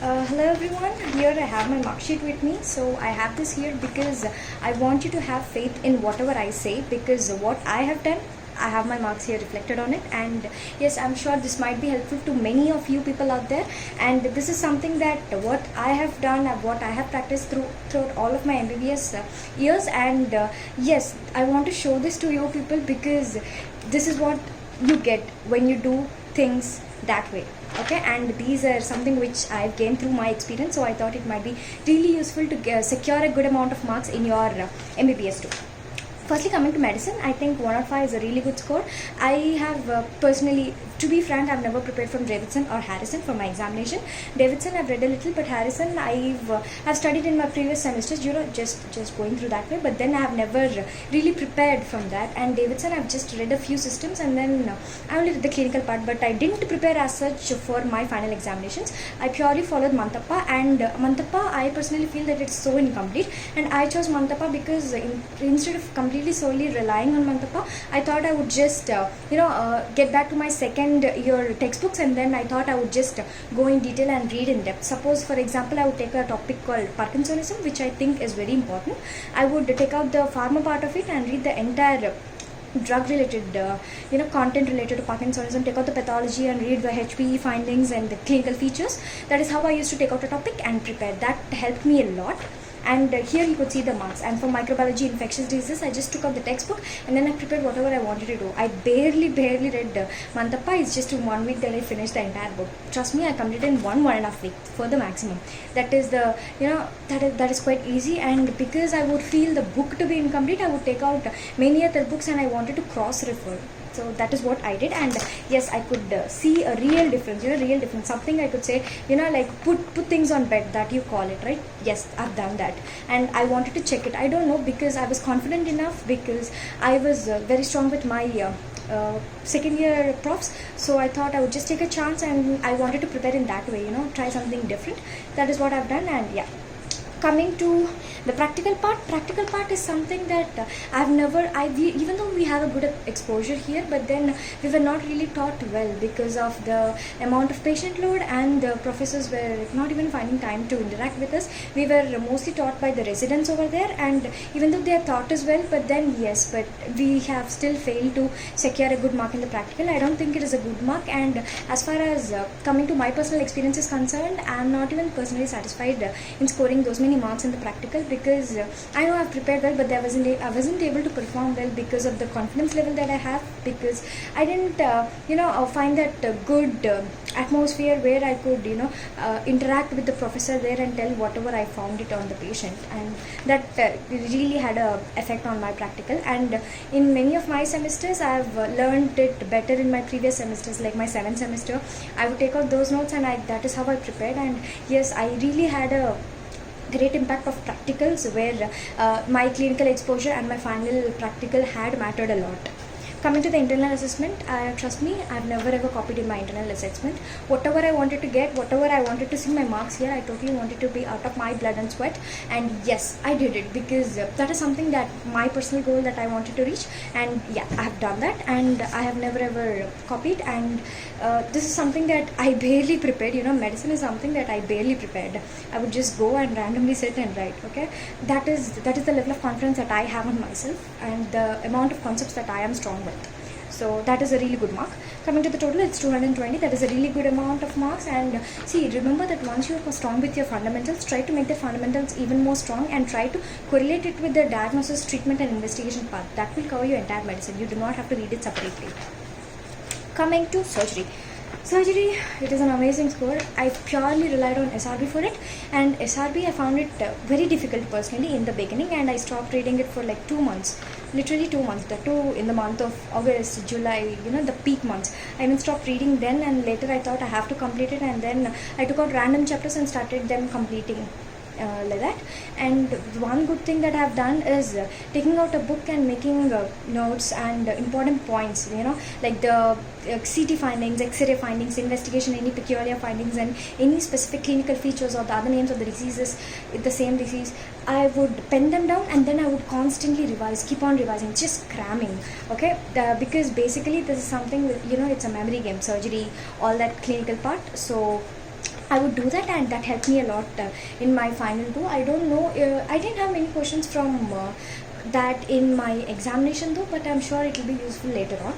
Hello everyone, here I have my mark sheet with me. So I have this here because I want you to have faith in whatever I say, because what I have done, I have my marks here reflected on it. And yes, I'm sure this might be helpful to many of you people out there, and this is something that what I have done, what I have practiced throughout all of my MBBS years. And yes, I want to show this to you people, because this is what you get when you do things that way. Okay, and these are something which I've gained through my experience, so I thought it might be really useful to secure a good amount of marks in your MBBS too. Firstly, coming to medicine, I think 105 is a really good score. I have personally, to be frank, I've never prepared from Davidson or Harrison for my examination. Davidson I've read a little, but Harrison I've studied in my previous semesters, just going through that way. But then I have never really prepared from that. And Davidson I've just read a few systems, and then I only read the clinical part. But I didn't prepare as such for my final examinations. I purely followed Mantappa, and Mantappa I personally feel that it's so incomplete, and I chose Mantappa because instead of completely solely relying on Mantappa, I thought I would just get back to my second year textbooks, and then I thought I would just go in detail and read in depth. Suppose for example I would take a topic called Parkinsonism, which I think is very important. I would take out the pharma part of it and read the entire drug related content related to Parkinsonism, take out the pathology and read the HPE findings and the clinical features. That is how I used to take out a topic and prepare. That helped me a lot. And here you could see the marks. And for microbiology, infectious diseases, I just took out the textbook and then I prepared whatever I wanted to do. I barely read Mantappa. It's just in 1 week that I finished the entire book. Trust me, I completed in 1.5 weeks for the maximum. That is the that is quite easy. And because I would feel the book to be incomplete, I would take out many other books and I wanted to cross refer. So that is what I did, and yes, I could see a real difference. Something I could say, like put things on bed, that you call it, right? Yes, I've done that, and I wanted to check it. I don't know, because I was confident enough, because I was very strong with my second year profs. So I thought I would just take a chance, and I wanted to prepare in that way. Try something different. That is what I've done, and yeah. Coming to the practical part is something that even though we have a good exposure here, but then we were not really taught well because of the amount of patient load, and the professors were not even finding time to interact with us. We were mostly taught by the residents over there, and even though they are taught as well, but we have still failed to secure a good mark in the practical. I don't think it is a good mark. And as far as coming to my personal experience is concerned, I am not even personally satisfied in scoring those many marks in the practical, because I know I've prepared well, but I wasn't able to perform well because of the confidence level that I have, because I didn't find that good atmosphere where I could interact with the professor there and tell whatever I found it on the patient, and that really had a effect on my practical. And in many of my semesters I've learned it better in my previous semesters, like my 7th semester. I would take out those notes, and that is how I prepared. And yes, I really had a great impact of practicals, where my clinical exposure and my final practical had mattered a lot. Coming to the internal assessment, trust me, I've never ever copied in my internal assessment. Whatever I wanted to get, whatever I wanted to see my marks here, I totally wanted to be out of my blood and sweat. And yes, I did it, because that is something that my personal goal that I wanted to reach. And yeah, I have done that, and I have never ever copied. And this is something that I barely prepared. Medicine is something that I barely prepared. I would just go and randomly sit and write. Okay, that is the level of confidence that I have on myself, and the amount of concepts that I am strong with. So that is a really good mark. Coming to the total, it's 220. That is a really good amount of marks. And see, remember that once you are strong with your fundamentals, try to make the fundamentals even more strong, and try to correlate it with the diagnosis, treatment and investigation part. That will cover your entire medicine. You do not have to read it separately. Coming to surgery, it is an amazing score. I purely relied on SRB for it, and SRB I found it very difficult personally in the beginning, and I stopped reading it for like 2 months, literally 2 months. The two in the month of August, July, the peak months. I even stopped reading then, and later I thought I have to complete it, and then I took out random chapters and started them completing. Like that. And one good thing that I have done is taking out a book and making notes and important points, like the CT findings, X-ray findings, investigation, any peculiar findings, and any specific clinical features or the other names of the diseases, the same disease. I would pen them down, and then I would constantly revise, keep on revising, just cramming. Okay, because basically this is something with, it's a memory game, surgery, all that clinical part. So I would do that, and that helped me a lot in my final two. I don't know, I didn't have many questions from that in my examination though, but I'm sure it will be useful later on.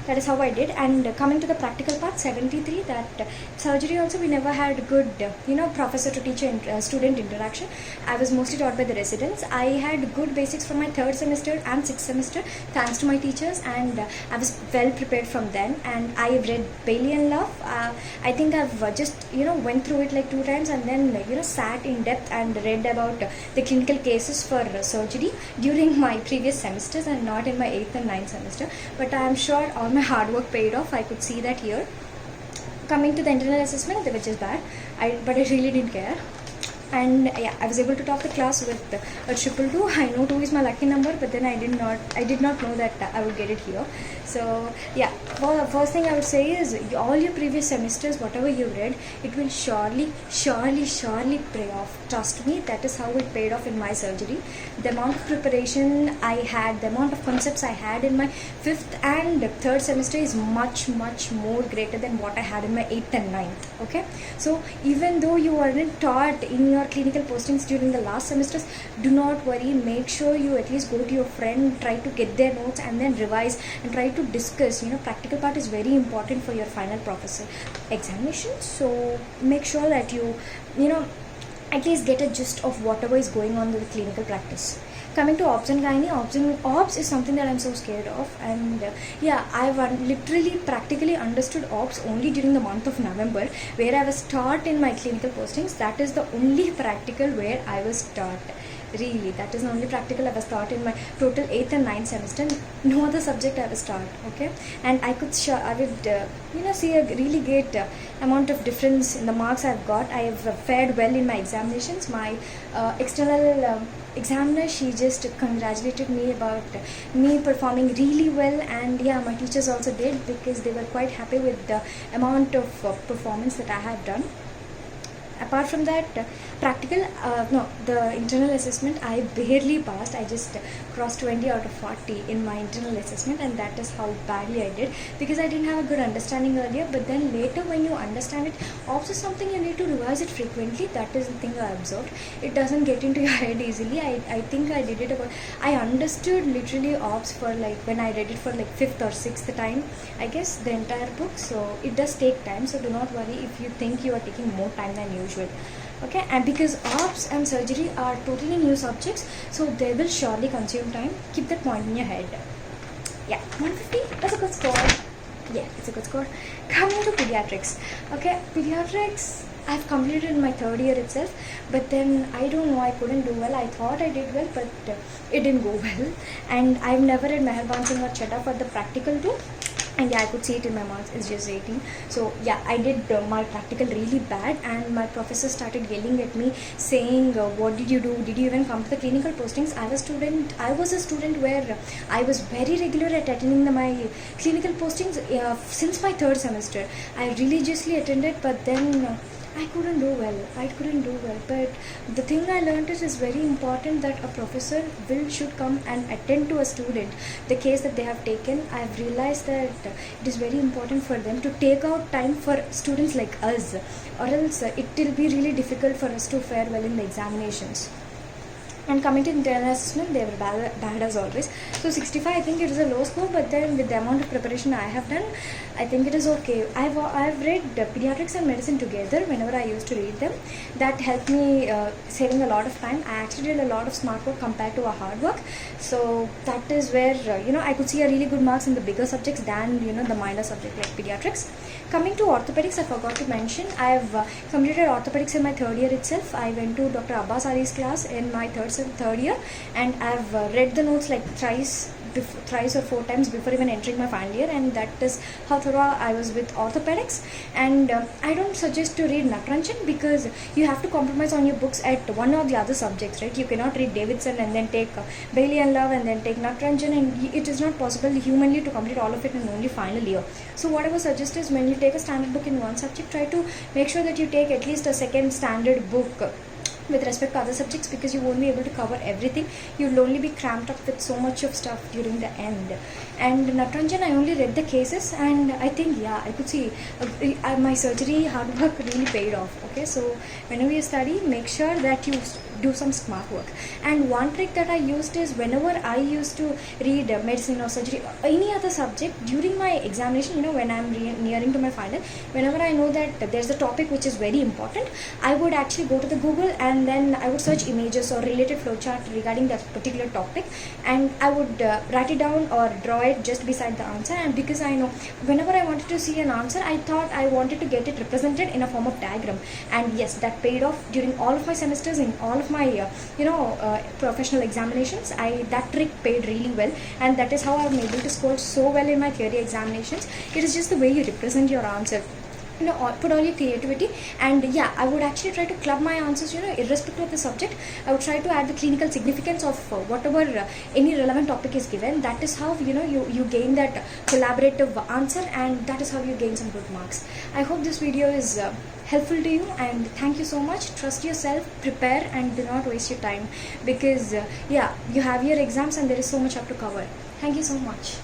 That is how I did. And coming to the practical part, 73, that surgery also we never had good professor to teacher student interaction. I was mostly taught by the residents. I had good basics from my third semester and sixth semester thanks to my teachers, and I was well prepared from then. And I read Bailey and Love. I think I've just went through it like 2 times, and then sat in depth and read about the clinical cases for surgery during my previous semesters and not in my 8th and 9th semester. But I am sure all my hard work paid off. I could see that here. Coming to the internal assessment, which is bad, but I really didn't care. And yeah, I was able to top the class with a 222. I know 2 is my lucky number, but then I did not know that I would get it here. So yeah, first thing I would say is all your previous semesters, whatever you read, it will surely pay off. Trust me, that is how it paid off in my surgery. The amount of preparation I had, the amount of concepts I had in my 5th and 3rd semester is much more greater than what I had in my 8th and 9th. Okay, so even though you weren't taught in your clinical postings during the last semesters, do not worry. Make sure you at least go to your friend, try to get their notes and then revise and try to discuss. Practical part is very important for your final professor examination. So make sure that you at least get a gist of whatever is going on with the clinical practice. Coming to obs and gynae, obs is something that I'm so scared of, and I've literally practically understood obs only during the month of November, where I was taught in my clinical postings. That is the only practical where I was taught. Really, that is the only practical I was taught in my total 8th and 9th semester. No other subject I was taught. Okay, and I would see a really great amount of difference in the marks I've got. I have fared well in my examinations. My external examiner, she just congratulated me about me performing really well, and my teachers also did, because they were quite happy with the amount of performance that I have done. Apart from that, the internal assessment, I barely passed. I just crossed 20 out of 40 in my internal assessment, and that is how badly I did, because I didn't have a good understanding earlier. But then later, when you understand it, obs is something you need to revise it frequently. That is the thing I observed. It doesn't get into your head easily. I think I did it I understood literally obs for when I read it for 5th or 6th time, I guess, the entire book. So it does take time, so do not worry if you think you are taking more time than usual. Okay, and because obs and surgery are totally new subjects, so they will surely consume time. Keep that point in your head. 150, that's a good score. Yeah, it's a good score. Coming to pediatrics. Okay, pediatrics, I've completed in my 3rd year itself, but then I don't know, I couldn't do well. I thought I did well, but it didn't go well. And I've never read Meherban Singh or Chetta for the practical too. And I could see it in my marks. It's just 18. So I did my practical really bad, and my professor started yelling at me, saying, what did you do? Did you even come to the clinical postings? I was a student where I was very regular at attending my clinical postings since my 3rd semester. I religiously attended, but then I couldn't do well. But the thing I learned is very important, that a professor should come and attend to a student the case that they have taken. I've realized that it is very important for them to take out time for students like us, or else it will be really difficult for us to fare well in the examinations. And coming to internal assessment, they were bad as always. So 65, I think it is a low score, but then with the amount of preparation I have done, I think it is okay. I've read pediatrics and medicine together whenever I used to read them. That helped me saving a lot of time. I actually did a lot of smart work compared to a hard work. So that is where I could see a really good marks in the bigger subjects than the minor subject like pediatrics. Coming to orthopedics, I forgot to mention, I have completed orthopedics in my 3rd year itself. I went to Dr. Abbas Ali's class in my 3rd year, and I've read the notes thrice or 4 times before even entering my final year, and that is how thorough I was with orthopedics. And I don't suggest to read Natranjan, because you have to compromise on your books at one or the other subjects, right? You cannot read Davidson and then take Bailey and Love and then take Natranjan, and it is not possible humanly to complete all of it in only final year. So what I would suggest is, when you take a standard book in one subject, try to make sure that you take at least a second standard book with respect to other subjects, because you won't be able to cover everything. You'll only be cramped up with so much of stuff during the end. And Natranjan, I only read the cases, and I think, yeah, I could see my surgery hard work really paid off. Okay, so whenever you study, make sure that you do some smart work. And one trick that I used is, whenever I used to read medicine or surgery or any other subject during my examination, when I'm nearing to my final, whenever I know that there's a topic which is very important, I would actually go to the Google, and then I would search images or related flowchart regarding that particular topic, and I would write it down or draw it just beside the answer. And because I know, whenever I wanted to see an answer, I thought I wanted to get it represented in a form of diagram. And yes, that paid off during all of my semesters, in all of my professional examinations. That trick paid really well, and that is how I'm able to score so well in my theory examinations. It is just the way you represent your answer. Put all your creativity. And yeah, I would actually try to club my answers, irrespective of the subject. I would try to add the clinical significance of whatever any relevant topic is given. That is how you gain that collaborative answer, and that is how you gain some good marks. I hope this video is helpful to you, and thank you so much. Trust yourself, prepare, and do not waste your time, because you have your exams and there is so much up to cover. Thank you so much.